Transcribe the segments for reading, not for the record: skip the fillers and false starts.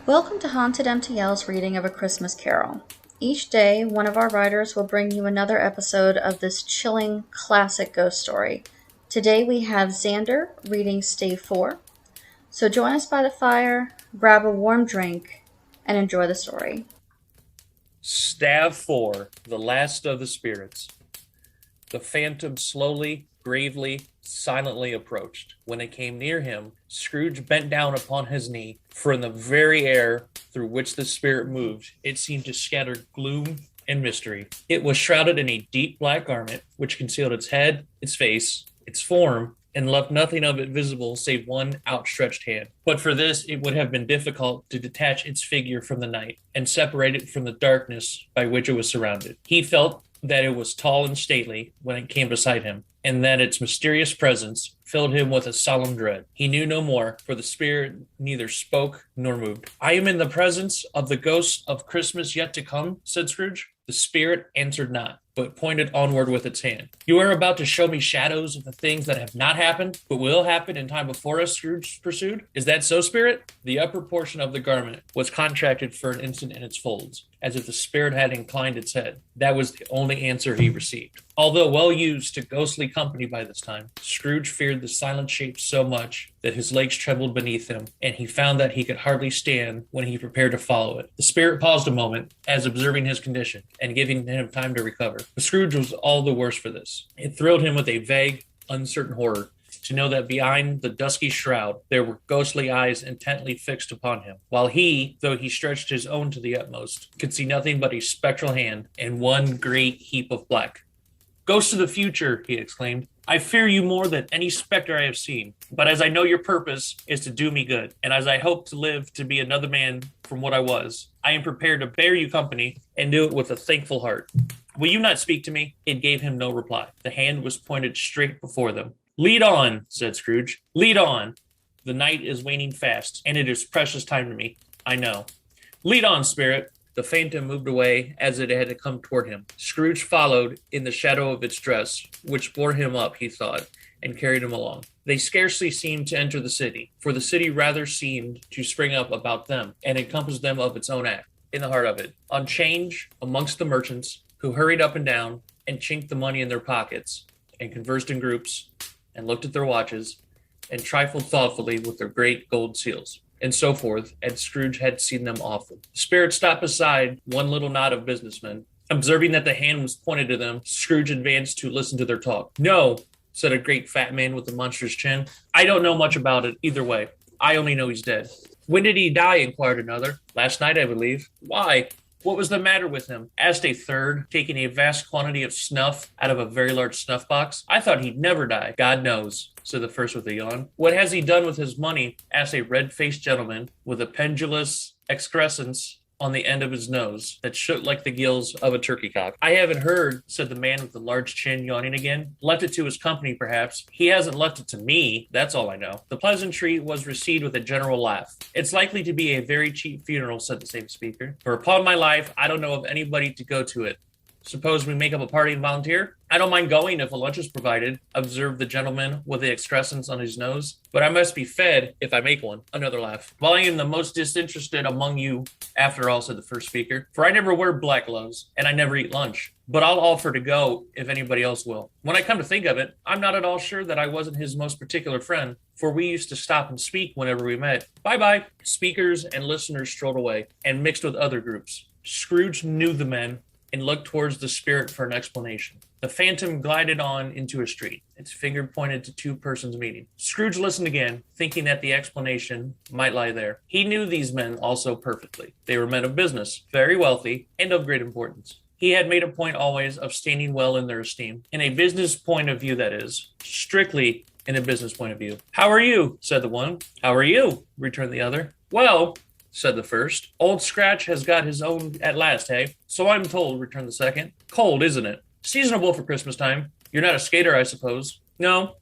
Welcome to Haunted MTL's reading of A Christmas Carol. Each day, one of our writers will bring you another episode of this chilling classic ghost story. Today we have Xander reading Stave 4. So join us by the fire, grab a warm drink, and enjoy the story. Stave 4, The Last of the Spirits. The phantom slowly, gravely, silently approached. When it came near him, Scrooge bent down upon his knee, for in the very air through which the spirit moved, it seemed to scatter gloom and mystery. It was shrouded in a deep black garment, which concealed its head, its face, its form, and left nothing of it visible save one outstretched hand. But for this, it would have been difficult to detach its figure from the night and separate it from the darkness by which it was surrounded. He felt that it was tall and stately when it came beside him, and that its mysterious presence filled him with a solemn dread. He knew no more, for the spirit neither spoke nor moved. "I am in the presence of the ghosts of Christmas yet to come," said Scrooge. The spirit answered not, but pointed onward with its hand. "You are about to show me shadows of the things that have not happened, but will happen in time before us," Scrooge pursued. "Is that so, spirit?" The upper portion of the garment was contracted for an instant in its folds, as if the spirit had inclined its head. That was the only answer he received. Although well used to ghostly company by this time, Scrooge feared the silent shape so much that his legs trembled beneath him, and he found that he could hardly stand when he prepared to follow it. The spirit paused a moment, as observing his condition, and giving him time to recover. But Scrooge was all the worse for this. It thrilled him with a vague, uncertain horror to know that behind the dusky shroud there were ghostly eyes intently fixed upon him, while he, though he stretched his own to the utmost, could see nothing but a spectral hand and one great heap of black. "Ghosts of the future," he exclaimed, "I fear you more than any specter I have seen. But as I know your purpose is to do me good, and as I hope to live to be another man from what I was, I am prepared to bear you company and do it with a thankful heart. Will you not speak to me?" It gave him no reply. The hand was pointed straight before them. "Lead on," said Scrooge. "Lead on. The night is waning fast, and it is precious time to me, I know. Lead on, spirit." The phantom moved away as it had come toward him. Scrooge followed in the shadow of its dress, which bore him up, he thought, and carried him along. They scarcely seemed to enter the city, for the city rather seemed to spring up about them, and encompass them of its own act, in the heart of it. On 'change, amongst the merchants, who hurried up and down, and chinked the money in their pockets, and conversed in groups, and looked at their watches, and trifled thoughtfully with their great gold seals, and so forth, and Scrooge had seen them often. The spirit stopped beside one little knot of businessmen. Observing that the hand was pointed to them, Scrooge advanced to listen to their talk. "No," said a great fat man with a monstrous chin. "I don't know much about it either way. I only know he's dead." "When did he die?" inquired another. "Last night, I believe." "Why? What was the matter with him?" asked a third, taking a vast quantity of snuff out of a very large snuff box. "I thought he'd never die." "God knows," said the first with a yawn. "What has he done with his money?" asked a red-faced gentleman with a pendulous excrescence on the end of his nose that shook like the gills of a turkey cock. "I haven't heard," said the man with the large chin, yawning again. "Left it to his company, perhaps." "He hasn't left it to me, that's all I know." The pleasantry was received with a general laugh. "It's likely to be a very cheap funeral," said the same speaker, "for upon my life, I don't know of anybody to go to it. Suppose we make up a party and volunteer?" "I don't mind going if a lunch is provided," observed the gentleman with the excrescence on his nose. "But I must be fed if I make one." Another laugh. "Well, I am the most disinterested among you, after all," said the first speaker, "for I never wear black gloves, and I never eat lunch. But I'll offer to go if anybody else will. When I come to think of it, I'm not at all sure that I wasn't his most particular friend, for we used to stop and speak whenever we met. Bye-bye." Speakers and listeners strolled away, and mixed with other groups. Scrooge knew the men, and looked towards the spirit for an explanation. The phantom glided on into a street. Its finger pointed to two persons meeting. Scrooge listened again, thinking that the explanation might lie there. He knew these men also perfectly. They were men of business, very wealthy, and of great importance. He had made a point always of standing well in their esteem. In a business point of view, that is. Strictly in a business point of view. "How are you?" said the one. "How are you?" returned the other. "Well," said the first. "Old Scratch has got his own at last, hey?" "So I'm told," returned the second. "Cold, isn't it? Seasonable for Christmas time. You're not a skater, I suppose?" No.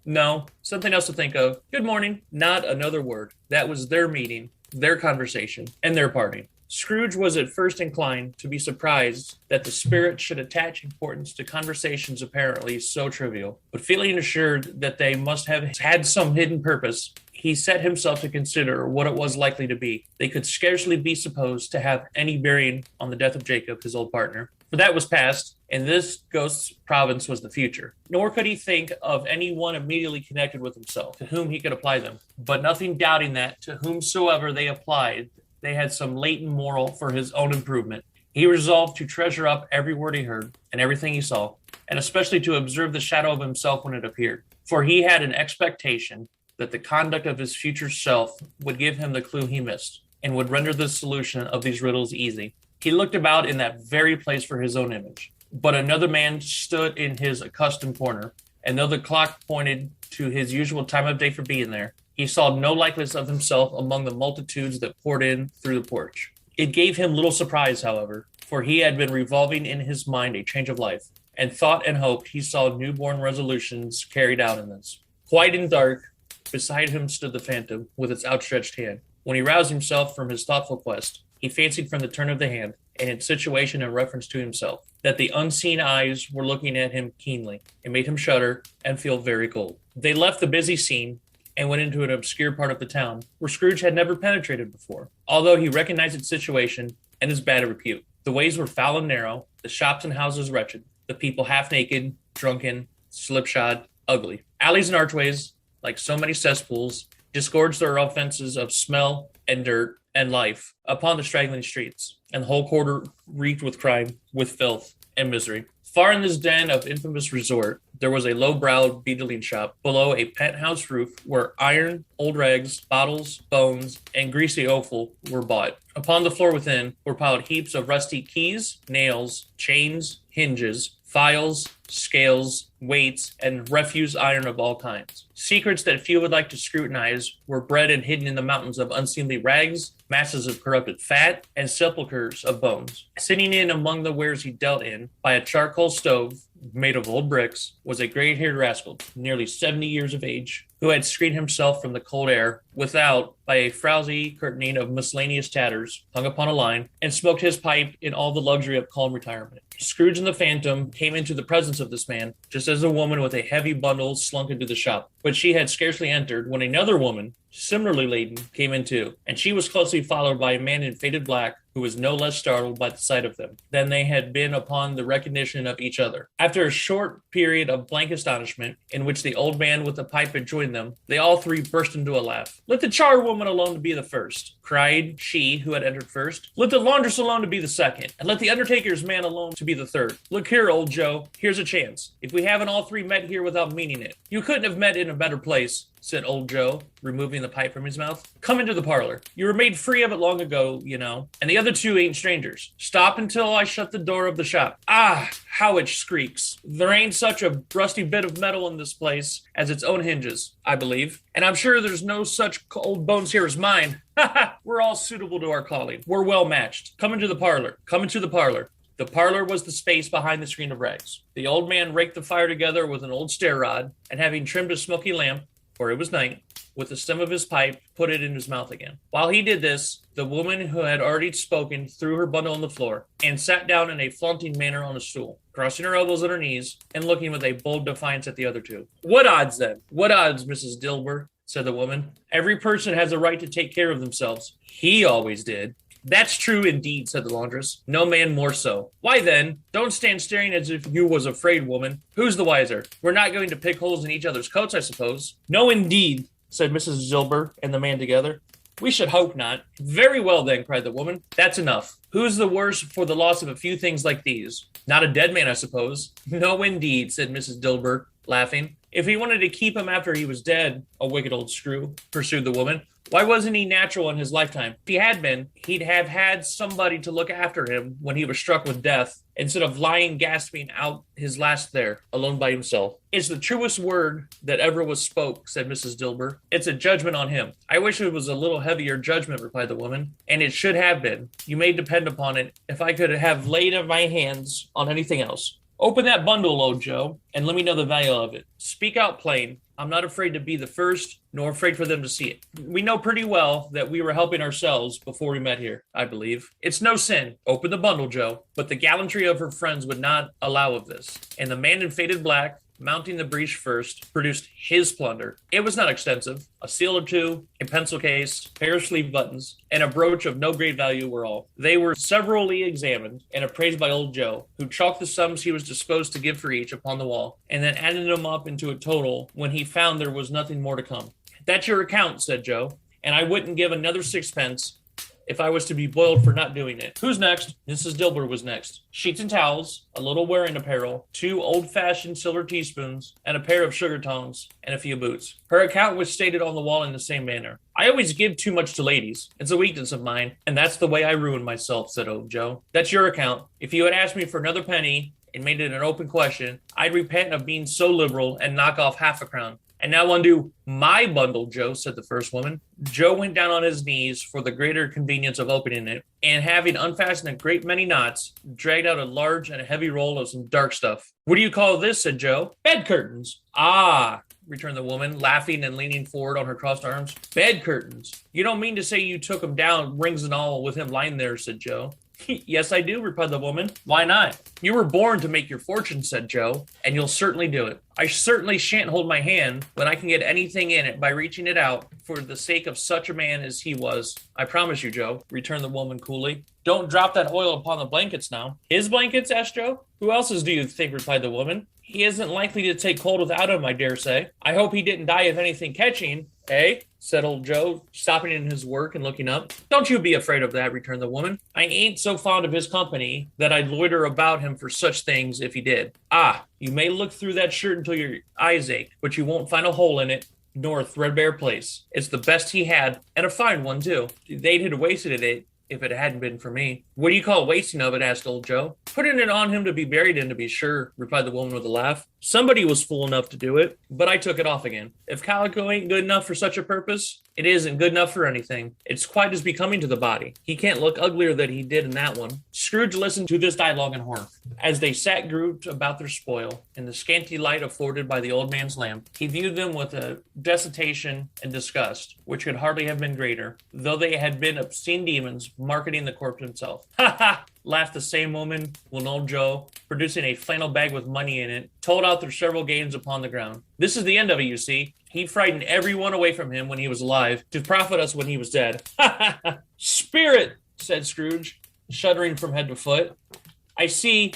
Something else to think of. Good morning." Not another word. That was their meeting, their conversation, and their parting. Scrooge was at first inclined to be surprised that the spirit should attach importance to conversations apparently so trivial, but feeling assured that they must have had some hidden purpose, he set himself to consider what it was likely to be. They could scarcely be supposed to have any bearing on the death of Jacob, his old partner, for that was past, and this ghost's province was the future. Nor could he think of any one immediately connected with himself, to whom he could apply them. But nothing doubting that, to whomsoever they applied, they had some latent moral for his own improvement. He resolved to treasure up every word he heard and everything he saw, and especially to observe the shadow of himself when it appeared. For he had an expectation that the conduct of his future self would give him the clue he missed, and would render the solution of these riddles easy. He looked about in that very place for his own image, but another man stood in his accustomed corner, and though the clock pointed to his usual time of day for being there, he saw no likeness of himself among the multitudes that poured in through the porch. It gave him little surprise, however, for he had been revolving in his mind a change of life, and thought and hoped he saw newborn resolutions carried out in this. Quiet and dark, beside him stood the phantom with its outstretched hand. When he roused himself from his thoughtful quest, he fancied from the turn of the hand, and its situation in reference to himself, that the unseen eyes were looking at him keenly. It made him shudder and feel very cold. They left the busy scene and went into an obscure part of the town where Scrooge had never penetrated before, although he recognized its situation and its bad repute. The ways were foul and narrow, the shops and houses wretched, the people half naked, drunken, slipshod, ugly. Alleys and archways, like so many cesspools, disgorged their offenses of smell and dirt and life upon the straggling streets, and the whole quarter reeked with crime, with filth, and misery. Far in this den of infamous resort, there was a low-browed beetling shop below a penthouse roof where iron, old rags, bottles, bones, and greasy offal were bought. Upon the floor within were piled heaps of rusty keys, nails, chains, hinges, files, scales, weights, and refuse iron of all kinds. Secrets that few would like to scrutinize were bred and hidden in the mountains of unseemly rags, masses of corrupted fat, and sepulchres of bones. Sitting in among the wares he dealt in, by a charcoal stove made of old bricks, was a gray-haired rascal, nearly 70 years of age, who had screened himself from the cold air without by a frowsy curtaining of miscellaneous tatters hung upon a line, and smoked his pipe in all the luxury of calm retirement. Scrooge and the Phantom came into the presence of this man, just as a woman with a heavy bundle slunk into the shop. But she had scarcely entered when another woman, similarly laden, came in too, and she was closely followed by a man in faded black who was no less startled by the sight of them than they had been upon the recognition of each other. After a short period of blank astonishment, in which the old man with the pipe had joined them, they all three burst into a laugh. "Let the charwoman alone to be the first," cried she who had entered first. "Let the laundress alone to be the second, and let the undertaker's man alone to be the third. Look here, old Joe, here's a chance. If we haven't all three met here without meaning it." "You couldn't have met in a better place," said old Joe, removing the pipe from his mouth. "Come into the parlor. You were made free of it long ago, you know, and the other two ain't strangers. Stop until I shut the door of the shop. Ah, how it squeaks. There ain't such a rusty bit of metal in this place as its own hinges, I believe, and I'm sure there's no such old bones here as mine. Ha ha! We're all suitable to our calling. We're well matched. Come into the parlor. Come into the parlor." The parlor was the space behind the screen of rags. The old man raked the fire together with an old stair rod, and having trimmed a smoky lamp, for it was night, with the stem of his pipe, put it in his mouth again. While he did this, the woman who had already spoken threw her bundle on the floor, and sat down in a flaunting manner on a stool, crossing her elbows on her knees, and looking with a bold defiance at the other two. "What odds, then? What odds, Mrs. Dilber?" said the woman. "Every person has a right to take care of themselves. He always did." "That's true indeed," said the laundress. "No man more so." "Why then, don't stand staring as if you was afraid, woman. Who's the wiser? We're not going to pick holes in each other's coats, I suppose." "No, indeed," said Mrs. Zilber and the man together. "We should hope not." "Very well, then," cried the woman. "That's enough. Who's the worse for the loss of a few things like these? Not a dead man, I suppose." "No, indeed," said Mrs. Dilber, laughing. "If he wanted to keep him after he was dead, a wicked old screw," pursued the woman, "why wasn't he natural in his lifetime? If he had been, he'd have had somebody to look after him when he was struck with death, instead of lying gasping out his last there, alone by himself." "It's the truest word that ever was spoke," said Mrs. Dilber. "It's a judgment on him." "I wish it was a little heavier judgment," replied the woman, "and it should have been. You may depend upon it, if I could have laid my hands on anything else. Open that bundle, old Joe, and let me know the value of it. Speak out plain. I'm not afraid to be the first, nor afraid for them to see it. We know pretty well that we were helping ourselves before we met here, I believe. It's no sin. Open the bundle, Joe. But the gallantry of her friends would not allow of this. And the man in faded black, mounting the breech first, produced his plunder. It was not extensive. A seal or two, a pencil case, pair of sleeve buttons, and a brooch of no great value were all. They were severally examined and appraised by old Joe, who chalked the sums he was disposed to give for each upon the wall, and then added them up into a total when he found there was nothing more to come. That's your account, said Joe, and I wouldn't give another sixpence if I was to be boiled for not doing it. Who's next? Mrs. Dilber was next. Sheets and towels, a little wearing apparel, 2 old-fashioned silver teaspoons, and a pair of sugar tongs, and a few boots. Her account was stated on the wall in the same manner. I always give too much to ladies. It's a weakness of mine, and that's the way I ruin myself, said old Joe. That's your account. If you had asked me for another penny and made it an open question, I'd repent of being so liberal and knock off half a crown. And now undo my bundle, Joe, said the first woman. Joe went down on his knees for the greater convenience of opening it, and having unfastened a great many knots, dragged out a large and a heavy roll of some dark stuff. What do you call this, said Joe. Bed curtains. Ah, returned the woman, laughing and leaning forward on her crossed arms. Bed curtains. You don't mean to say you took him down, rings and all, with him lying there, said Joe. Yes, I do, replied the woman. Why not? You were born to make your fortune, said Joe, and you'll certainly do it. I certainly shan't hold my hand when I can get anything in it by reaching it out for the sake of such a man as he was. I promise you, Joe, returned the woman coolly. Don't drop that oil upon the blankets now. His blankets? Asked Joe. Who else's do you think? Replied the woman. He isn't likely to take cold without him, I dare say. I hope he didn't die of anything catching, eh? Said old Joe, stopping in his work and looking up. Don't you be afraid of that, returned the woman. I ain't so fond of his company that I'd loiter about him for such things if he did. Ah, you may look through that shirt until your eyes ache, but you won't find a hole in it, nor a threadbare place. It's the best he had, and a fine one, too. They'd have wasted it if it hadn't been for me. What do you call wasting of it? Asked old Joe. Putting it on him to be buried in, to be sure, replied the woman with a laugh. Somebody was fool enough to do it, but I took it off again. If calico ain't good enough for such a purpose, it isn't good enough for anything. It's quite as becoming to the body. He can't look uglier than he did in that one. Scrooge listened to this dialogue in horror. As they sat grouped about their spoil, in the scanty light afforded by the old man's lamp, he viewed them with a desiccation and disgust, which could hardly have been greater, though they had been obscene demons marketing the corpse himself. Ha ha! Laughed the same woman when old Joe, producing a flannel bag with money in it, told out their several gains upon the ground. This is the end of it, you see. He frightened everyone away from him when he was alive, to profit us when he was dead. Ha ha ha! Spirit, said Scrooge, shuddering from head to foot. I see.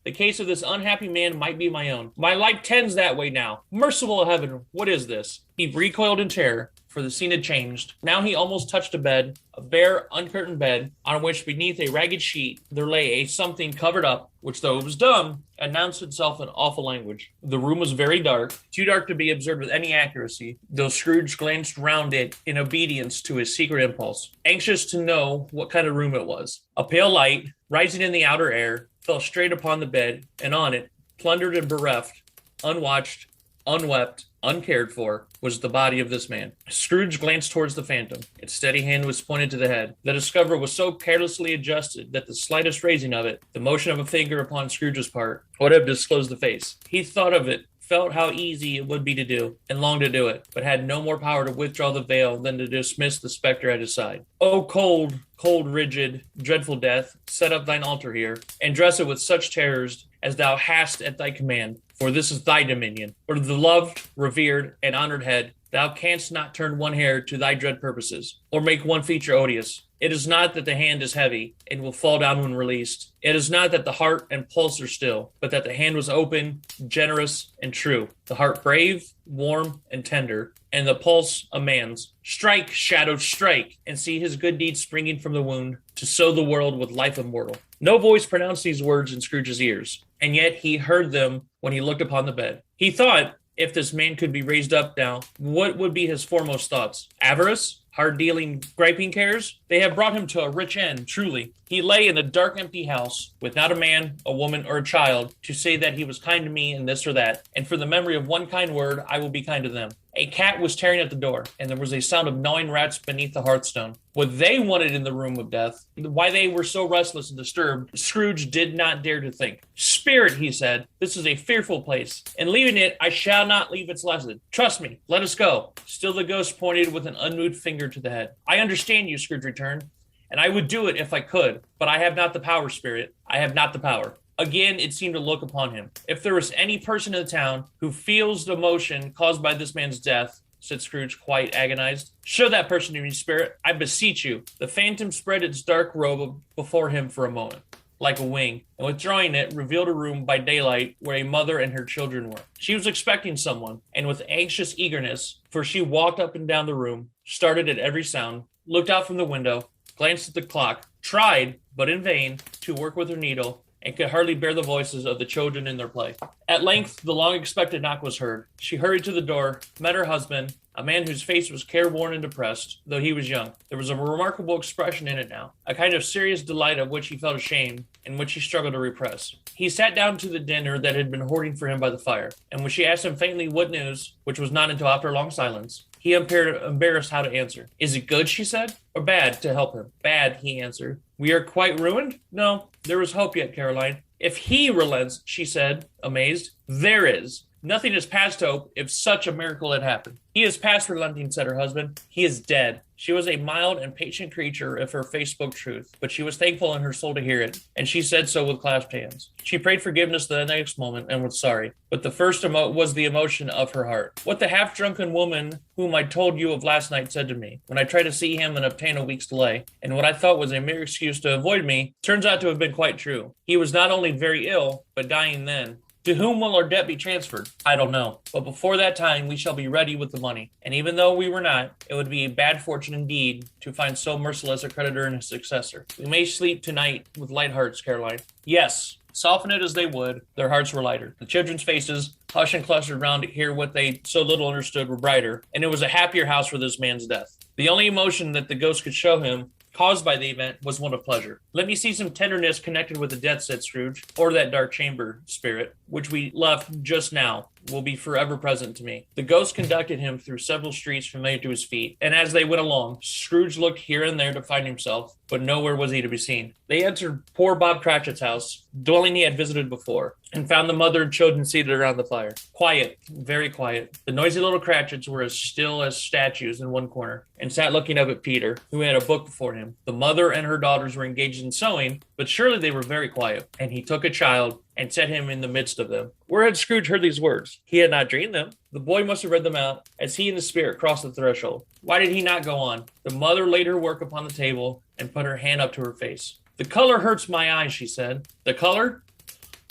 The case of this unhappy man might be my own. My life tends that way now. Merciful heaven, what is this? He recoiled in terror, for the scene had changed. Now he almost touched a bed, a bare, uncurtained bed, on which beneath a ragged sheet there lay a something covered up, which, though it was dumb, announced itself in awful language. The room was very dark, too dark to be observed with any accuracy, though Scrooge glanced round it in obedience to his secret impulse, anxious to know what kind of room it was. A pale light, rising in the outer air, fell straight upon the bed, and on it, plundered and bereft, unwatched, unwept, uncared for, was the body of this man. Scrooge glanced towards the phantom. Its steady hand was pointed to the head. The discoverer was so carelessly adjusted that the slightest raising of it, the motion of a finger upon Scrooge's part, would have disclosed the face. He thought of it, felt how easy it would be to do, and longed to do it, but had no more power to withdraw the veil than to dismiss the spectre at his side. O cold, rigid, dreadful death, set up thine altar here, and dress it with such terrors as thou hast at thy command, for this is thy dominion. For the loved, revered, and honored head, thou canst not turn one hair to thy dread purposes, or make one feature odious. It is not that the hand is heavy, and will fall down when released. It is not that the heart and pulse are still, but that the hand was open, generous, and true. The heart brave, warm, and tender, and the pulse a man's. Strike, shadow, strike, and see his good deeds springing from the wound, to sow the world with life immortal. No voice pronounced these words in Scrooge's ears, and yet he heard them when he looked upon the bed. He thought, if this man could be raised up now, what would be his foremost thoughts? Avarice? Hard-dealing, griping cares? They have brought him to a rich end, truly. He lay in a dark, empty house, with not a man, a woman, or a child, to say that he was kind to me in this or that, and for the memory of one kind word, I will be kind to them. A cat was tearing at the door, and there was a sound of gnawing rats beneath the hearthstone. What they wanted in the room of death, why they were so restless and disturbed, Scrooge did not dare to think. Spirit, he said, this is a fearful place. In leaving it, I shall not leave its lesson. Trust me, let us go. Still the ghost pointed with an unmoved finger to the head. I understand you, Scrooge returned, and I would do it if I could, but I have not the power, Spirit. I have not the power. Again, it seemed to look upon him. If there is any person in the town who feels the emotion caused by this man's death, said Scrooge, quite agonized, show that person to me, Spirit. I beseech you. The phantom spread its dark robe before him for a moment, like a wing, and withdrawing it, revealed a room by daylight where a mother and her children were. She was expecting someone, and with anxious eagerness, for she walked up and down the room, started at every sound, looked out from the window, glanced at the clock, tried, but in vain, to work with her needle, and could hardly bear the voices of the children in their play. At length, the long-expected knock was heard. She hurried to the door, met her husband, a man whose face was careworn and depressed, though he was young. There was a remarkable expression in it now, a kind of serious delight of which he felt ashamed, and which he struggled to repress. He sat down to the dinner that had been hoarding for him by the fire, and when she asked him faintly what news, which was not until after a long silence, he embarrassed how to answer. Is it good, she said, or bad, to help him? Bad, he answered. We are quite ruined? No, there is hope yet, Caroline. If he relents, she said, amazed, there is. Nothing is past hope if such a miracle had happened. He is past relenting, said her husband. He is dead. She was a mild and patient creature if her face spoke truth, but she was thankful in her soul to hear it, and she said so with clasped hands. She prayed forgiveness the next moment and was sorry, but the first was the emotion of her heart. What the half-drunken woman whom I told you of last night said to me, when I tried to see him and obtain a week's delay, and what I thought was a mere excuse to avoid me, turns out to have been quite true. He was not only very ill, but dying then. To whom will our debt be transferred? I don't know. But before that time, we shall be ready with the money. And even though we were not, it would be a bad fortune indeed to find so merciless a creditor and his successor. We may sleep tonight with light hearts, Caroline. Yes. Soften it as they would, their hearts were lighter. The children's faces, hushed and clustered round to hear what they so little understood, were brighter, and it was a happier house for this man's death. The only emotion that the ghost could show him caused by the event was one of pleasure. Let me see some tenderness connected with the death, said Scrooge, or that dark chamber, Spirit, which we left just now, will be forever present to me. The ghost conducted him through several streets familiar to his feet, and as they went along, Scrooge looked here and there to find himself, but nowhere was he to be seen. They entered poor Bob Cratchit's house, dwelling he had visited before, and found the mother and children seated around the fire. Quiet, very quiet. The noisy little Cratchits were as still as statues in one corner, and sat looking up at Peter, who had a book before him. The mother and her daughters were engaged in sewing, but surely they were very quiet, and he took a child and set him in the midst of them. Where had Scrooge heard these words? He had not dreamed them. The boy must have read them out as he and the spirit crossed the threshold. Why did he not go on? The mother laid her work upon the table and put her hand up to her face. The color hurts my eyes, she said. The color?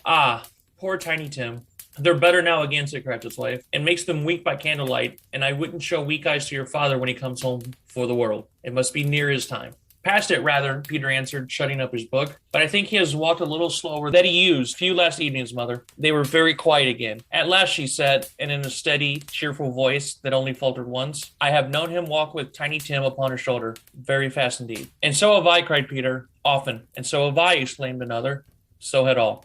Ah, poor Tiny Tim. They're better now again, said Cratchit's wife, and makes them weak by candlelight, and I wouldn't show weak eyes to your father when he comes home for the world. It must be near his time. Past it, rather, Peter answered, shutting up his book. But I think he has walked a little slower than he used few last evenings, Mother. They were very quiet again. At last, she said, and in a steady, cheerful voice that only faltered once, I have known him walk with Tiny Tim upon her shoulder. Very fast indeed. And so have I, cried Peter. Often. And so have I, exclaimed another. So had all.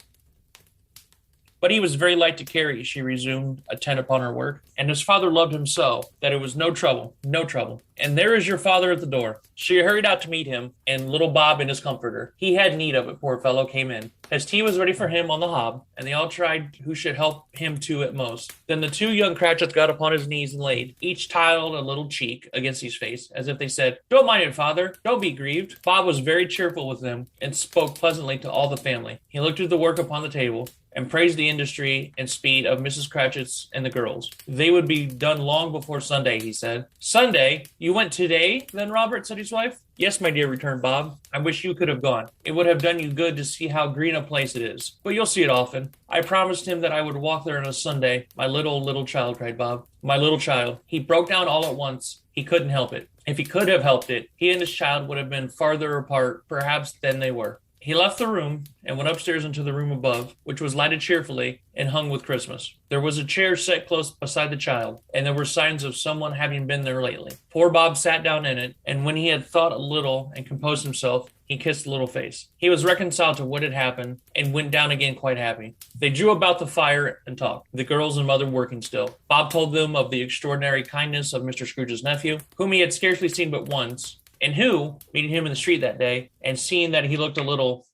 But he was very light to carry, she resumed, attent upon her work, and his father loved him so that it was no trouble, no trouble. And there is your father at the door. She hurried out to meet him, and little Bob and his comforter, he had need of it, poor fellow, came in. As tea was ready for him on the hob, and they all tried who should help him to at most. Then the two young Cratchits got upon his knees and laid, each tiled a little cheek against his face, as if they said, Don't mind it, father, don't be grieved. Bob was very cheerful with them, and spoke pleasantly to all the family. He looked at the work upon the table, and praised the industry and speed of Mrs. Cratchit's and the girls. They would be done long before Sunday, he said. Sunday? You went today, then, Robert, said his wife. Yes, my dear, returned Bob. I wish you could have gone. It would have done you good to see how green a place it is. But you'll see it often. I promised him that I would walk there on a Sunday. My little child, cried Bob. My little child. He broke down all at once. He couldn't help it. If he could have helped it, he and his child would have been farther apart, perhaps, than they were. He left the room and went upstairs into the room above, which was lighted cheerfully and hung with Christmas. There was a chair set close beside the child, and there were signs of someone having been there lately. Poor Bob sat down in it, and when he had thought a little and composed himself, he kissed the little face. He was reconciled to what had happened and went down again quite happy. They drew about the fire and talked, the girls and mother working still. Bob told them of the extraordinary kindness of Mr. Scrooge's nephew, whom he had scarcely seen but once, and who, meeting him in the street that day, and seeing that he looked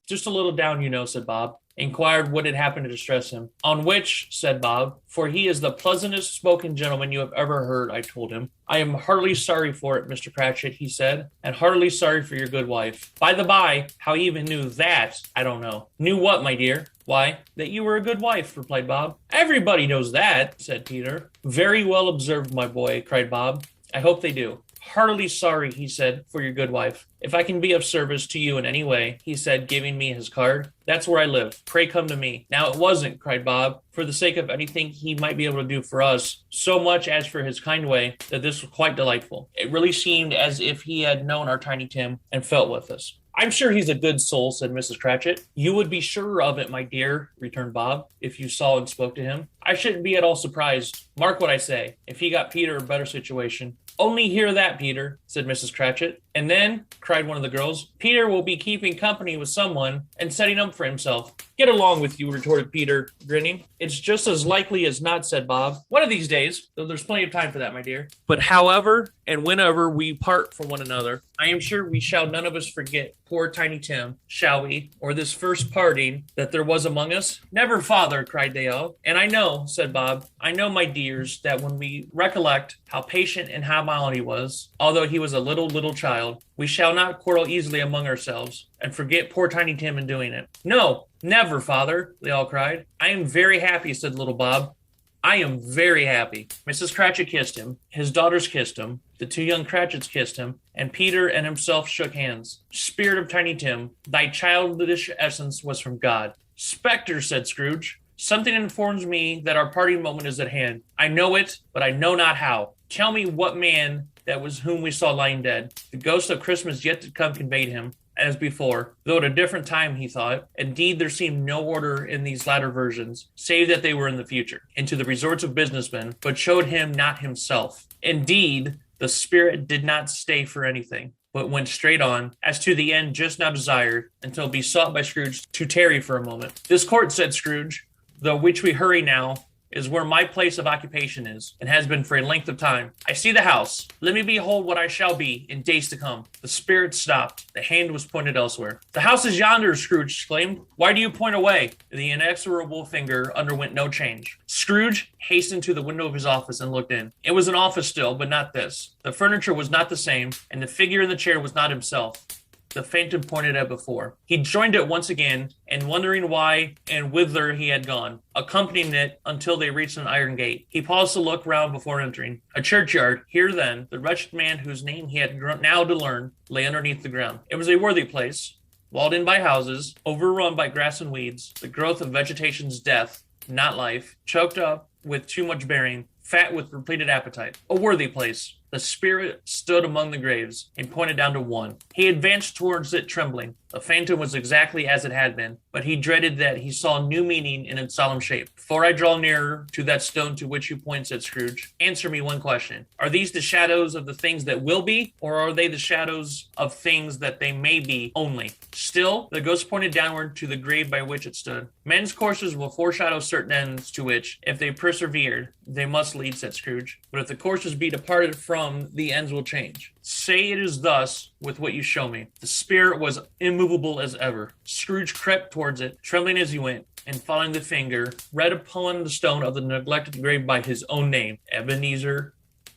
just a little down, said Bob, inquired what had happened to distress him. On which, said Bob, for he is the pleasantest spoken gentleman you have ever heard, I told him. I am heartily sorry for it, Mr. Cratchit, he said, and heartily sorry for your good wife. By the by, how he even knew that, I don't know. Knew what, my dear? Why, that you were a good wife, replied Bob. Everybody knows that, said Peter. Very well observed, my boy, cried Bob. I hope they do. Heartily sorry, he said, for your good wife. If I can be of service to you in any way, he said, giving me his card, that's where I live. Pray come to me. Now it wasn't, cried Bob, for the sake of anything he might be able to do for us, so much as for his kind way, that this was quite delightful. It really seemed as if he had known our Tiny Tim and felt with us. I'm sure he's a good soul, said Mrs. Cratchit. You would be sure of it, my dear, returned Bob, if you saw and spoke to him. I shouldn't be at all surprised. Mark what I say, if he got Peter a better situation. Only hear that, Peter, said Mrs. Cratchit. And then, cried one of the girls, Peter will be keeping company with someone and setting up for himself. Get along with you, retorted Peter, grinning. It's just as likely as not, said Bob. One of these days, though there's plenty of time for that, my dear. But however and whenever we part from one another, I am sure we shall none of us forget poor Tiny Tim, shall we, or this first parting that there was among us? Never, father, cried they all. And I know, said Bob, I know, my dears, that when we recollect how patient and how mild he was, although he was a little child, we shall not quarrel easily among ourselves and forget poor Tiny Tim in doing it. No, never, father, they all cried. I am very happy, said little Bob. I am very happy. Mrs. Cratchit kissed him. His daughters kissed him. The two young Cratchits kissed him, and Peter and himself shook hands. Spirit of Tiny Tim, thy childish essence was from God. Spectre, said Scrooge, something informs me that our parting moment is at hand. I know it, but I know not how. Tell me what man that was whom we saw lying dead. The ghost of Christmas yet to come conveyed him, as before, though at a different time, he thought. Indeed, there seemed no order in these latter versions, save that they were in the future, into the resorts of businessmen, but showed him not himself. Indeed, the spirit did not stay for anything, but went straight on, as to the end just now desired, until besought by Scrooge to tarry for a moment. This court, said Scrooge, though which we hurry now, is where my place of occupation is, and has been for a length of time. I see the house. Let me behold what I shall be in days to come. The spirit stopped. The hand was pointed elsewhere. The house is yonder, Scrooge exclaimed. Why do you point away? The inexorable finger underwent no change. Scrooge hastened to the window of his office and looked in. It was an office still, but not this. The furniture was not the same, and the figure in the chair was not himself. The phantom pointed at before. He joined it once again, and wondering why and whither he had gone, accompanying it until they reached an iron gate. He paused to look round before entering. A churchyard. Here then, the wretched man whose name he had now to learn lay underneath the ground. It was a worthy place, walled in by houses, overrun by grass and weeds, the growth of vegetation's death, not life, choked up with too much bearing, fat with repleted appetite. A worthy place. The spirit stood among the graves and pointed down to one. He advanced towards it trembling. The phantom was exactly as it had been, but he dreaded that he saw new meaning in its solemn shape. Before I draw nearer to that stone to which you point, said Scrooge, answer me one question. Are these the shadows of the things that will be, or are they the shadows of things that they may be only? Still, the ghost pointed downward to the grave by which it stood. Men's courses will foreshadow certain ends to which, if they persevered, they must lead, said Scrooge. But if the courses be departed from, the ends will change. Say it is thus with what you show me. The spirit was immovable as ever. Scrooge crept towards it, trembling as he went, and following the finger, read upon the stone of the neglected grave by his own name, Ebenezer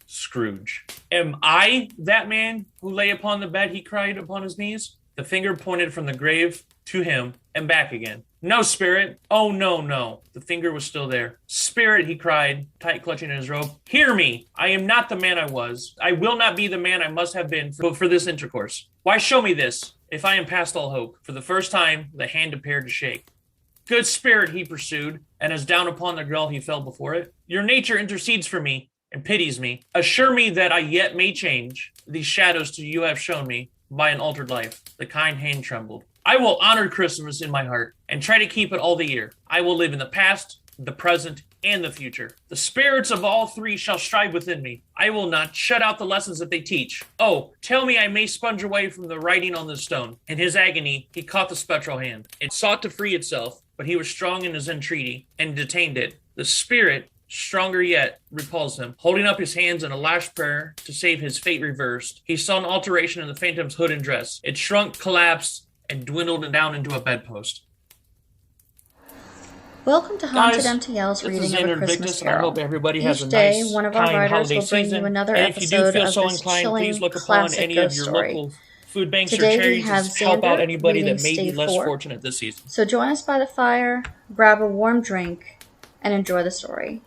Scrooge. Am I that man who lay upon the bed? He cried upon his knees. The finger pointed from the grave to him and back again. No, spirit. Oh, no. The finger was still there. Spirit, he cried, tight clutching at his robe. Hear me. I am not the man I was. I will not be the man I must have been for this intercourse. Why show me this, if I am past all hope? For the first time, the hand appeared to shake. Good spirit, he pursued, and as down upon the girl he fell before it. Your nature intercedes for me and pities me. Assure me that I yet may change these shadows to you have shown me, by an altered life. The kind hand trembled. I will honor Christmas in my heart and try to keep it all the year. I will live in the past, the present, and the future. The spirits of all three shall strive within me. I will not shut out the lessons that they teach. Oh, tell me I may sponge away from the writing on the stone. In his agony, he caught the spectral hand. It sought to free itself, but he was strong in his entreaty and detained it. The spirit, stronger yet, repulsed him. Holding up his hands in a last prayer to save his fate reversed, he saw an alteration in the phantom's hood and dress. It shrunk, collapsed, and dwindled down into a bedpost. Welcome to HauntedMTL's reading of A Christmas Carol. I hope everybody has Each a day, nice, one of our kind writers holiday will bring season. you another And if you do episode feel of so this inclined, chilling please look upon classic any of ghost your story. local food banks Today or we charities have to help out Xander anybody that reading may be Stave less 4. fortunate this season. So join us by the fire, grab a warm drink, and enjoy the story.